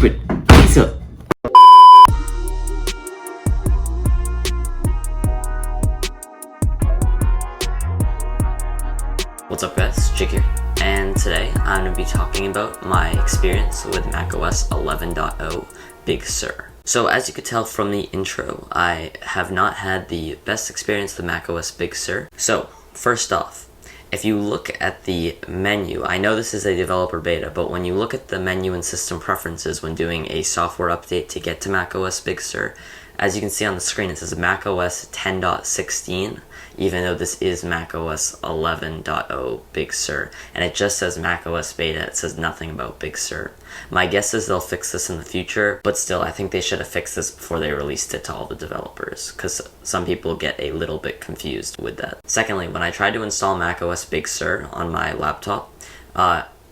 stupid. Big Sur. What's up guys, Jake here, and today I'm going to be talking about my experience with macOS 11.0 Big Sur. So as you could tell from the intro, I have not had the best experience with macOS Big Sur. So first off, if you look at the menu, I know this is a developer beta, but when you look at the menu and system preferences when doing a software update to get to macOS Big Sur, as you can see on the screen, it says macOS 10.16, even though this is macOS 11.0 Big Sur, and it just says macOS beta. It says nothing about Big Sur. My guess is they'll fix this in the future, but still, I think they should have fixed this before they released it to all the developers, because some people get a little bit confused with that. Secondly, when I tried to install macOS Big Sur on my laptop,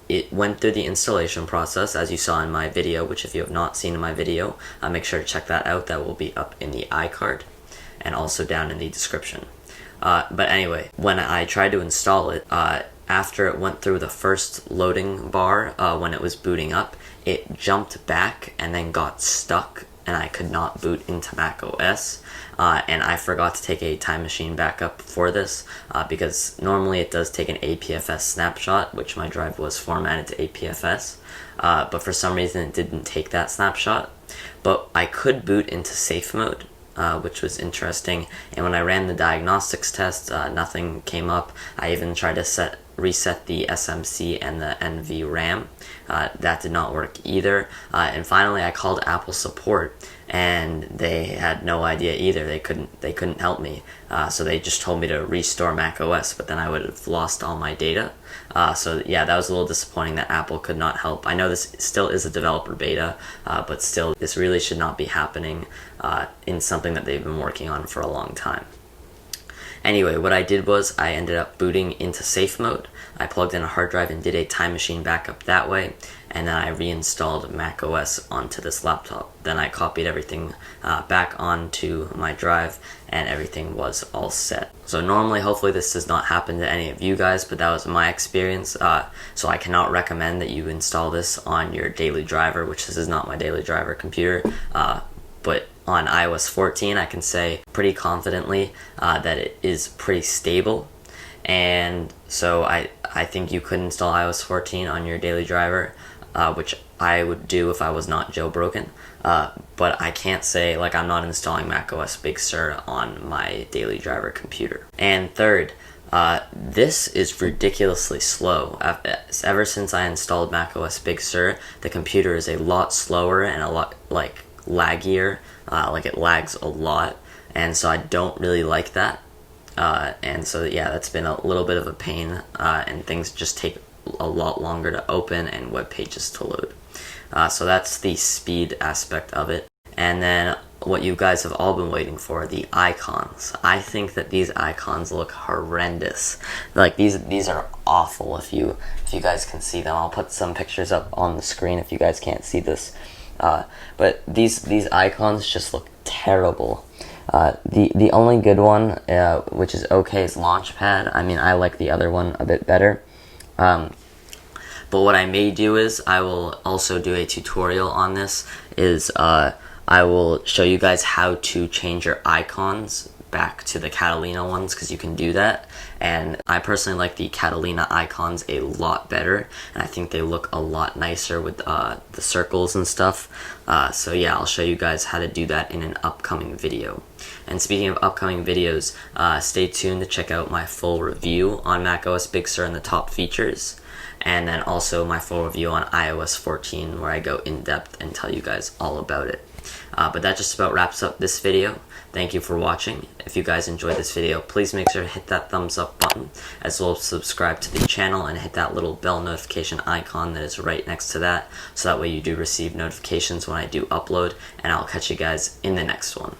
it went through the installation process, as you saw in my video, which if you have not seen in my video, make sure to check that out. That will be up in the iCard and also down in the description. But anyway, when I tried to install it, after it went through the first loading bar, when it was booting up, it jumped back and then got stuck, and I could not boot into macOS. And I forgot to take a Time Machine backup for this, because normally it does take an APFS snapshot, which my drive was formatted to APFS, but for some reason it didn't take that snapshot. But I could boot into safe mode, which was interesting, and when I ran the diagnostics test, nothing came up. I even tried to reset the SMC and the NV RAM. That did not work either, and finally I called Apple support, and they had no idea either. They couldn't help me, so they just told me to restore macOS, but then I would have lost all my data. So yeah, that was a little disappointing that Apple could not help. I know this still is a developer beta, but still, this really should not be happening in something that they've been working on for a long time. Anyway, what I did was I ended up booting into safe mode. I plugged in a hard drive and did a Time Machine backup that way, and then I reinstalled macOS onto this laptop. Then I copied everything back onto my drive, and everything was all set. So normally, hopefully this does not happen to any of you guys, but that was my experience. So I cannot recommend that you install this on your daily driver, which this is not my daily driver computer, but on iOS 14, I can say pretty confidently that it is pretty stable. And so I think you could install iOS 14 on your daily driver, which I would do if I was not jailbroken. But I can't say, like, I'm not installing macOS Big Sur on my daily driver computer. And third, this is ridiculously slow. Ever since I installed macOS Big Sur, the computer is a lot slower and a lot, like, laggier. Like, it lags a lot, and so I don't really like that. And so yeah, that's been a little bit of a pain, and things just take a lot longer to open and web pages to load. So that's the speed aspect of it. And then what you guys have all been waiting for, the icons. I think that these icons look horrendous. Like, these are awful. If you guys can see them, I'll put some pictures up on the screen if you guys can't see this. But these icons just look terrible. The only good one, which is okay, is Launchpad. I mean, I like the other one a bit better. But what I may do is, I will also do a tutorial on this, I will show you guys how to change your icons back to the Catalina ones, because you can do that. And I personally like the Catalina icons a lot better, and I think they look a lot nicer with the circles and stuff. So yeah, I'll show you guys how to do that in an upcoming video. And speaking of upcoming videos, stay tuned to check out my full review on macOS Big Sur and the top features, and then also my full review on iOS 14, where I go in depth and tell you guys all about it. But that just about wraps up this video. Thank you for watching. If you guys enjoyed this video, please make sure to hit that thumbs up button, as well as subscribe to the channel and hit that little bell notification icon that is right next to that, so that way you do receive notifications when I do upload, and I'll catch you guys in the next one.